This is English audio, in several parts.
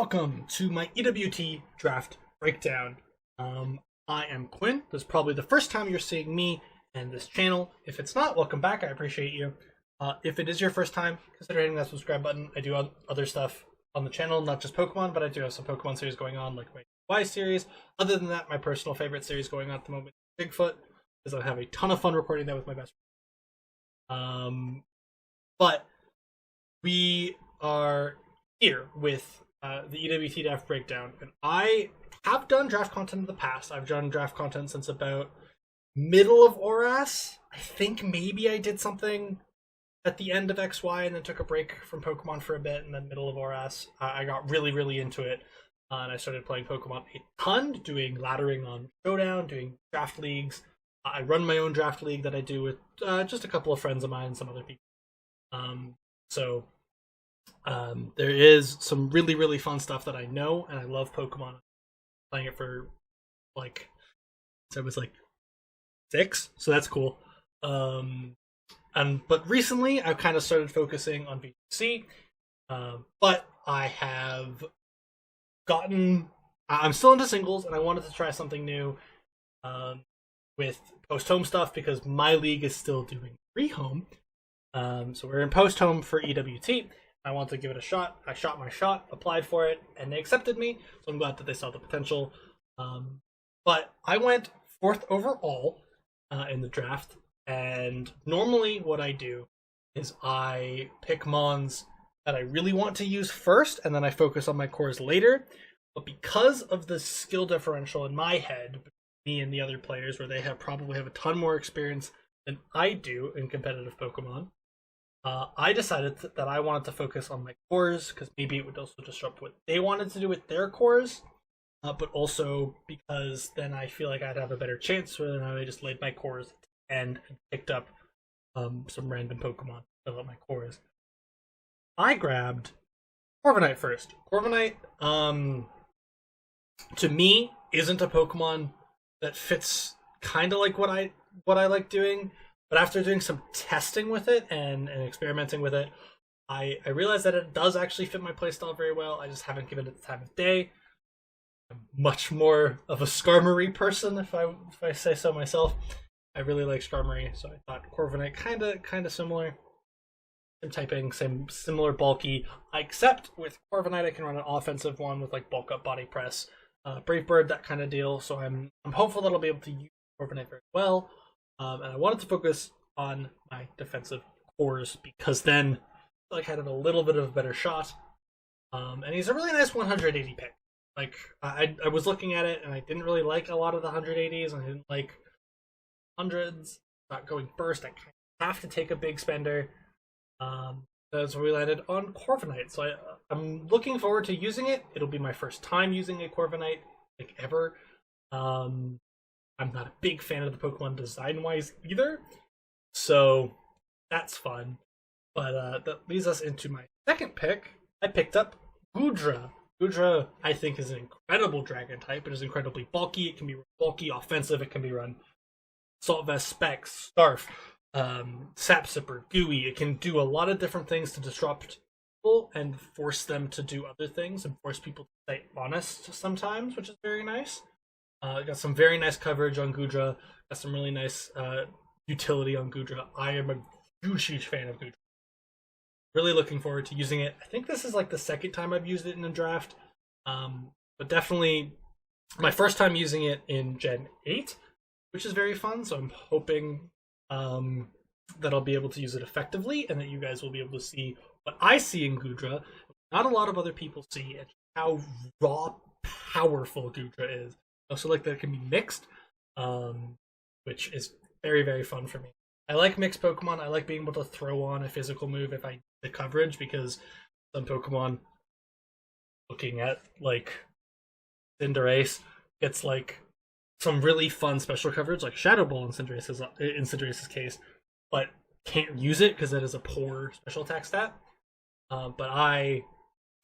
welcome to my EWT draft breakdown. I am Quinn. This is probably the first time you're seeing me and this channel. If it's not, welcome back. I appreciate you. If it is your first time, consider hitting that subscribe button. I do other stuff on the channel, not just Pokemon, but I do have some Pokemon series going on, like my Y series. Other than that, my personal favorite series going on at the moment is Bigfoot, because I have a ton of fun recording that with my best friend. But we are here with the EWT draft breakdown, and I have done draft content in the past. I've done draft content since about middle of ORAS. I think maybe I did something at the end of XY and then took a break from Pokemon for a bit, and then middle of ORAS I got really into it, and I started playing Pokemon a ton, doing laddering on Showdown, doing draft leagues. I run my own draft league that I do with just a couple of friends of mine and some other people. There is some really fun stuff that I know, and I love Pokemon. Playing it for so it was 6, so that's cool. But recently I've kind of started focusing on VGC, but I have I'm still into singles, and I wanted to try something new with post-home stuff, because my league is still doing pre-home. So we're in post-home for EWT. I wanted to give it a shot. I shot my shot, applied for it, and they accepted me, so I'm glad that they saw the potential. But I went 4th overall in the draft, and normally what I do is I pick mons that I really want to use first, and then I focus on my cores later. But because of the skill differential in my head between me and the other players, where they probably have a ton more experience than I do in competitive Pokemon, I decided that I wanted to focus on my cores, because maybe it would also disrupt what they wanted to do with their cores, but also because then I feel like I'd have a better chance when I just laid my cores and picked up some random Pokemon to fill out my cores. I grabbed Korbinite first. Korbinite, to me, isn't a Pokemon that fits kind of like what I like doing. But after doing some testing with it and experimenting with it, I realized that it does actually fit my playstyle very well. I just haven't given it the time of day. I'm much more of a Skarmory person, if I say so myself. I really like Skarmory, so I thought Corviknight kind of similar. Same typing, similar bulky. Except with Corviknight, I can run an offensive one with bulk up, body press, Brave Bird, that kind of deal. So I'm hopeful that I'll be able to use Corviknight very well. And I wanted to focus on my defensive cores, because then I had a little bit of a better shot. And he's a really nice 180 pick. I was looking at it, and I didn't really like a lot of the 180s, and I didn't like hundreds. Not going burst, I kind of have to take a big spender. So we landed on Corviknight. So I'm looking forward to using it. It'll be my first time using a Corviknight, ever. I'm not a big fan of the Pokemon design-wise either, so that's fun. But that leads us into my second pick. I picked up Goodra. Goodra, I think, is an incredible dragon type. It is incredibly bulky. It can be bulky, offensive. It can be run Salt Vest, Specs, Scarf, Sap Sipper, Gooey. It can do a lot of different things to disrupt people and force them to do other things, and force people to stay honest sometimes, which is very nice. Got some very nice coverage on Goodra. Got some really nice utility on Goodra. I am a huge fan of Goodra. Really looking forward to using it. I think this is the second time I've used it in a draft. But definitely my first time using it in Gen 8, which is very fun. So I'm hoping that I'll be able to use it effectively, and that you guys will be able to see what I see in Goodra. Not a lot of other people see, and how raw, powerful Goodra is. Also that it can be mixed, which is very fun for me. I like mixed Pokemon. I like being able to throw on a physical move if I need the coverage, because some Pokemon, looking at Cinderace, gets some really fun special coverage, like Shadow Ball in Cinderace's case, but can't use it because that is a poor special attack stat. But I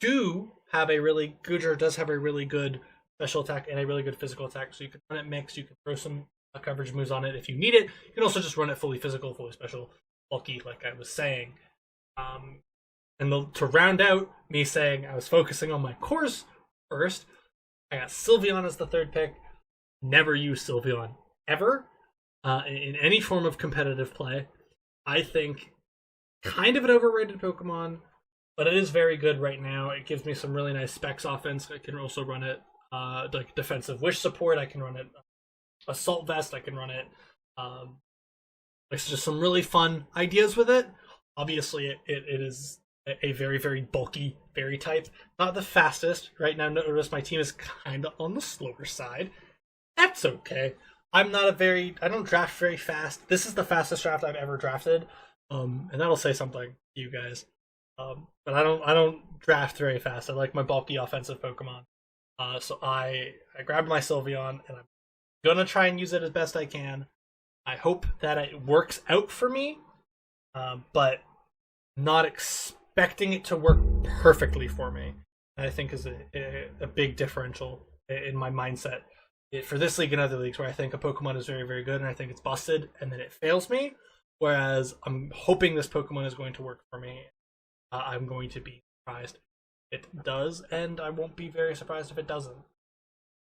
do have Goodra does have a really good special attack and a really good physical attack, so you can run it mixed. You can throw some coverage moves on it if you need it. You can also just run it fully physical, fully special, bulky, like I was saying. To round out me saying I was focusing on my cores first. I got Sylveon as the third pick. Never used Sylveon ever in any form of competitive play. I think kind of an overrated Pokemon, but it is very good right now. It gives me some really nice specs offense. I can also run it like defensive wish support. I can run it assault vest. I can run it. There's just some really fun ideas with it. Obviously, it is a very, very bulky fairy type. Not the fastest. Right now, notice my team is kind of on the slower side. That's okay. I don't draft very fast. This is the fastest draft I've ever drafted. And that'll say something to you guys. But I don't draft very fast. I like my bulky offensive Pokemon. So I grabbed my Sylveon, and I'm gonna try and use it as best I can. I hope that it works out for me, but not expecting it to work perfectly for me. And I think is a big differential in my mindset for this league and other leagues, where I think a Pokemon is very, very good and I think it's busted, and then it fails me. Whereas I'm hoping this Pokemon is going to work for me. I'm going to be surprised if it does, and I won't be very surprised if it doesn't.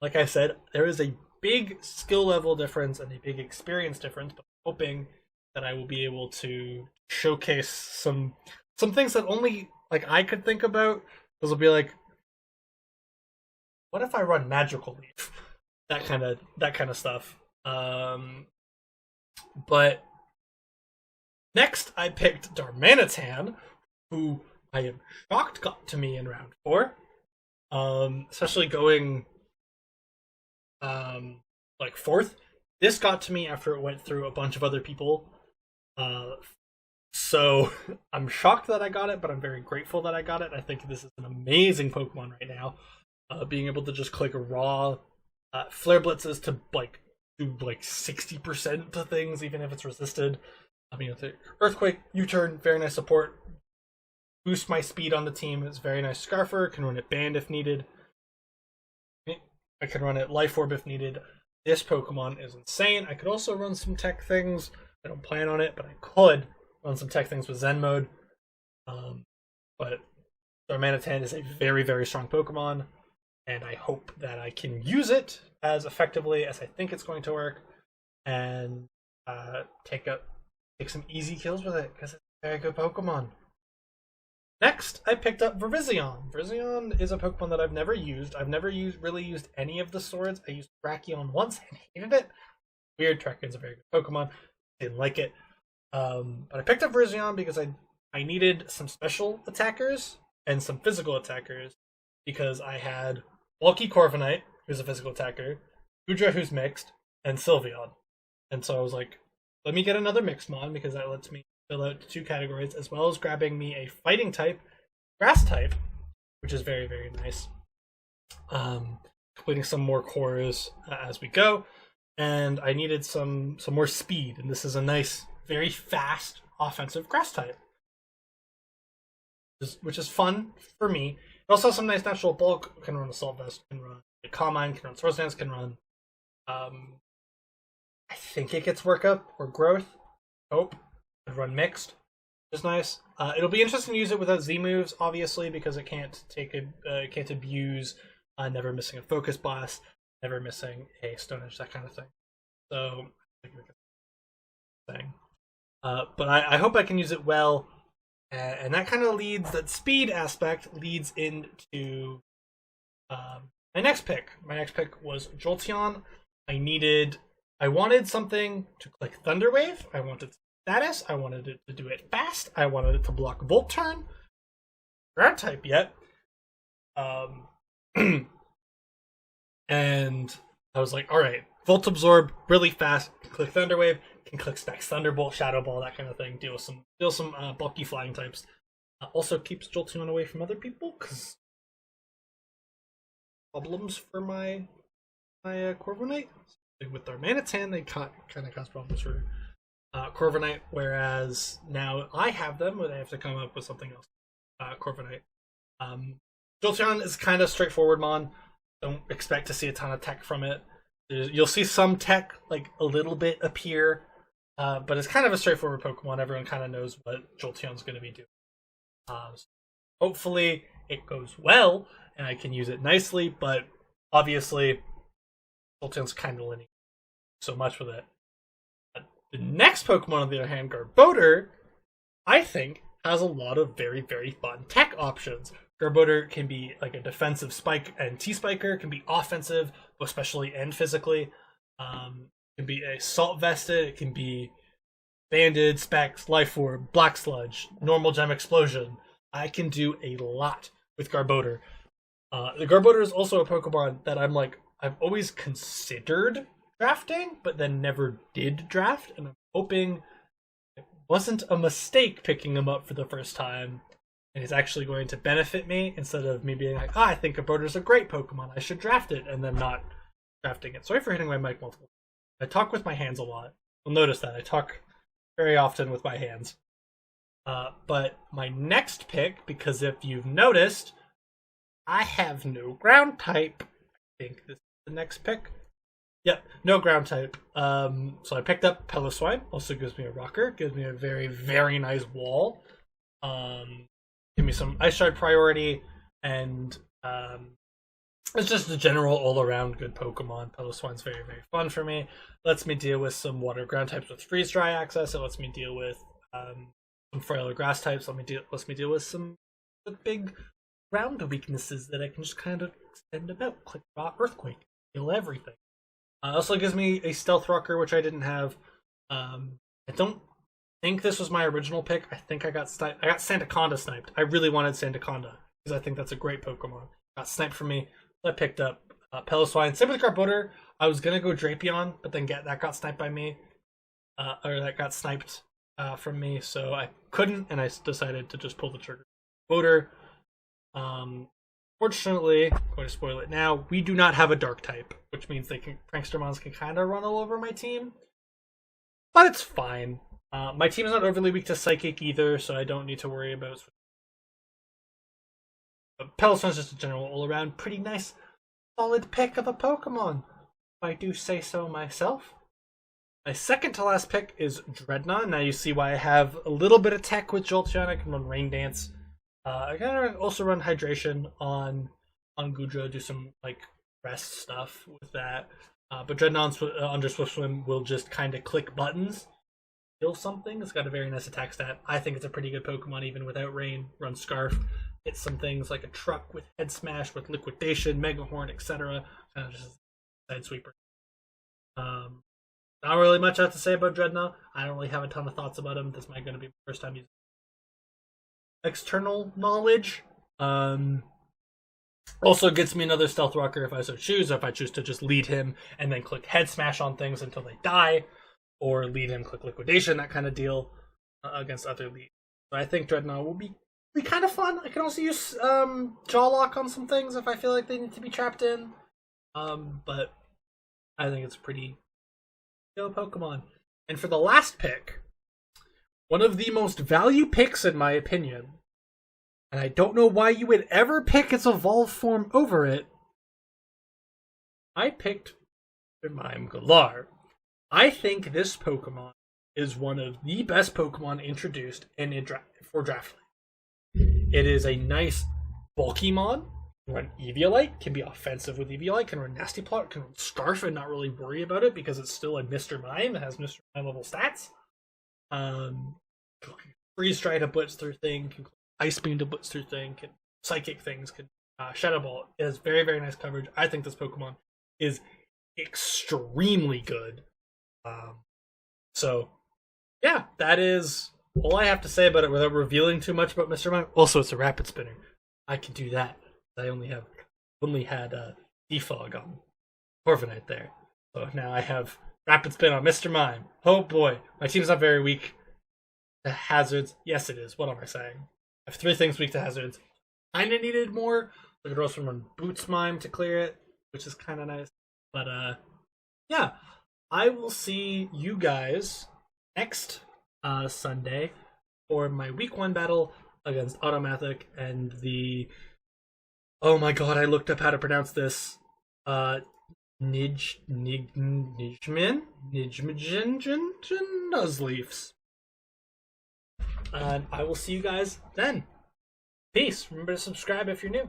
Like I said, there is a big skill level difference and a big experience difference, but I'm hoping that I will be able to showcase some things that only like I could think about. Those will be like, what if I run Magical Leaf? That kind of stuff. But next, I picked Darmanitan, who I am shocked got to me in round 4. Especially going like 4th. This got to me after it went through a bunch of other people. So I'm shocked that I got it, but I'm very grateful that I got it. I think this is an amazing Pokemon right now. Being able to just click a raw Flare Blitzes to like do like 60% to things, even if it's resisted. I mean, the Earthquake, U-turn, very nice support. Boost my speed on the team. It's very nice Scarfer. Can run it Band if needed. I can run it Life Orb if needed. This Pokemon is insane. I could also run some tech things. I don't plan on it, but I could run some tech things with Zen mode. But Darmanitan is a very, very strong Pokemon, and I hope that I can use it as effectively as I think it's going to work, and take some easy kills with it, because it's a very good Pokemon. Next, I picked up Virizion. Virizion is a Pokemon that I've never used. I've never really used any of the swords. I used Brachion once and hated it. Weird, Trakion's a very good Pokemon. Didn't like it. But I picked up Virizion because I needed some special attackers and some physical attackers, because I had Bulky Corviknight, who's a physical attacker, Goodra, who's mixed, and Sylveon. And so I was like, let me get another mixed mon, because that lets me fill out 2 categories, as well as grabbing me a fighting type, grass type, which is very, very nice. Completing some more cores as we go. And I needed some more speed, and this is a nice, very fast offensive grass type, which is fun for me. It also has some nice natural bulk. Can run Assault Vest, can run Calm Mind, can run Swords Dance, can run I think it gets Workup or Growth. Hope. Could run Mixed, which is nice. It'll be interesting to use it without Z moves, obviously, because it can't can't abuse never missing a Focus Blast, never missing a Stone Edge, that kind of thing. So but I hope I can use it well, and that kind of that speed aspect leads into my next pick. My next pick was Jolteon. I wanted something to click Thunder Wave. I wanted status. I wanted it to do it fast. I wanted it to block Volt Turn. Ground type yet. And I was like, all right, Volt Absorb, really fast. Can click Thunder Wave. Can click Specs, Thunderbolt, Shadow Ball, that kind of thing. Deal some bulky flying types. Also keeps Jolteon away from other people, because problems for my Korbinite. With Darmanitan, they kind of cause problems for Korbinite, whereas now I have them, but they have to come up with something else. Korbinite. Jolteon is kind of straightforward mon. Don't expect to see a ton of tech from it. You'll see some tech, like a little bit, appear, but it's kind of a straightforward Pokemon. Everyone kind of knows what Jolteon's going to be doing. So hopefully it goes well, and I can use it nicely, but obviously, Jolteon's kind of linear. So much with it. The next Pokemon, on the other hand, Garbodor, I think, has a lot of very, very fun tech options. Garbodor can be like a defensive spike and T-Spiker, can be offensive, especially and physically. Can be a Salt Vested, it can be Banded, Specs, Life Orb, Black Sludge, Normal Gem Explosion. I can do a lot with Garbodor. The Garbodor is also a Pokemon that I've always considered drafting, but then never did draft, and I'm hoping it wasn't a mistake picking him up for the first time, and it's actually going to benefit me instead of me being like, I think Garbodor's a great Pokemon, I should draft it, and then not drafting it. Sorry for hitting my mic multiple times. I talk with my hands a lot. You'll notice that. I talk very often with my hands. But my next pick, because if you've noticed, I have no ground type. I think this is the next pick. Yep, no ground type. So I picked up Pioswine. Also gives me a rocker. Gives me a very, very nice wall. Give me some Ice Shard priority. And it's just a general all-around good Pokemon. Pioswine's very, very fun for me. Lets me deal with some water ground types with freeze dry access. It lets me deal with some frailer grass types. Lets me deal with some big ground weaknesses that I can just kind of extend about. Click Earthquake. Kill everything. Also gives me a Stealth Rocker, which I didn't have. I don't think this was my original pick. I think I got Sandaconda sniped. I really wanted Sandaconda because I think that's a great Pokemon. Got sniped for me. So I picked up Pioswine. Same with Garbodor. I was gonna go Drapion, but then that got sniped by me, or that got sniped from me. So I couldn't, and I decided to just pull the trigger. Garbodor. Fortunately, I'm going to spoil it now, we do not have a dark type, which means Prankstermons can kind of run all over my team. But it's fine. My team is not overly weak to Psychic either, so I don't need to worry about it. Pioswine's just a general all-around pretty nice, solid pick of a Pokemon, if I do say so myself. My second to last pick is Dreadnought. Now you see why I have a little bit of tech with Jolteon. I can run Rain Dance. I can also run Hydration on Goodra, do some like rest stuff with that. But Dreadnought under Swift Swim will just kind of click buttons, kill something. It's got a very nice attack stat. I think it's a pretty good Pokemon even without Rain. Run Scarf, hit some things like a truck with Head Smash, with Liquidation, Mega Horn, etc. Kind of just a side sweeper. Not really much I have to say about Dreadnought. I don't really have a ton of thoughts about him. This might going to be my first time using external knowledge. Also gets me another Stealth Rocker if I so choose, if I choose to just lead him and then click Head Smash on things until they die, or lead him, click Liquidation, that kind of deal against other leads. So I think Dreadnought will be kind of fun. I can also use Jaw Lock on some things if I feel like they need to be trapped in. But I think it's a pretty good Pokemon. And for the last pick, one of the most value picks in my opinion, and I don't know why you would ever pick its evolved form over it, I picked Mime Galar. I think this Pokemon is one of the best Pokemon introduced for Draft League. It is a nice bulky mon. Can run Eviolite, can be offensive with Eviolite, can run Nasty Plot, can run Scarf and not really worry about it because it's still a Mr. Mime that has Mr. Mime level stats. Freeze Dry to blitz through thing, can Ice Beam to blitz through thing, can Psychic things, can Shadow Ball. It has very, very nice coverage. I think this Pokemon is extremely good. So, yeah, that is all I have to say about it without revealing too much about Mr. Mime. Also, it's a Rapid Spinner. I can do that. I only had Defog on Korbinite there. So now I have Rapid Spin on Mr. Mime. Oh boy, my team's not very weak to hazards. Yes, it is. What am I saying? I have 3 things weak to hazards. Kinda needed more. I could also run Boots Mime to clear it, which is kind of nice. But yeah, I will see you guys next Sunday for my week 1 battle against AutoMatthic and the... Oh my god, I looked up how to pronounce this. Nijmin Nuzleafs. And I will see you guys then. Peace. Remember to subscribe if you're new.